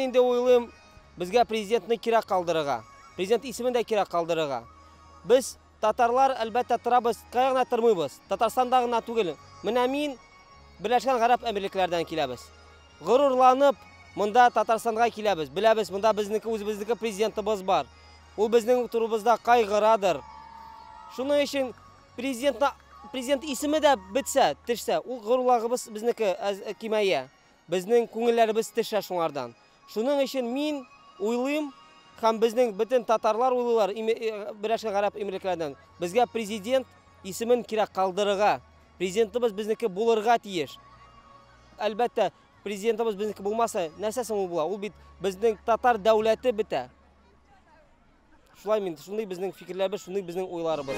инде уйлыйм, безгә президентны кирәк калдырырга. Президент исемен дә кирәк калдырырга. Без татарлар әлбәттә торабыз, кая тормыйбыз. Татарстанда гына түгел. Менә мин Берләшкән Гарәп Әмирлекләрдән киләбез. Горурланып, монда Татарстанга киләбез. Беләбез, монда үзебезнеке президентыбыз бар. Ул безнең турыбызда кайгырадыр. Шуның өчен президент исеме дә бетсә, төшсә, ул горурлыгыбыз безнеке кимәя. Безнең күңелләребез төшә шуңардан. Шуның өчен мин уйлыйм, һәм безнең бөтен татарлар уйлыйлар Берләшкән Гарәп Әмирлекләрдән. Безгә президент исемен кирәк калдырырга. Президентыбыз безнеке булырга тиеш. Әлбәттә, президентыбыз безнеке булмаса, нәрсәсе ул була? Ул бит безнең татар дәүләте бетә. Шулай мин, шундый безнең фикерләрбез, шундый безнең уйларыбыз.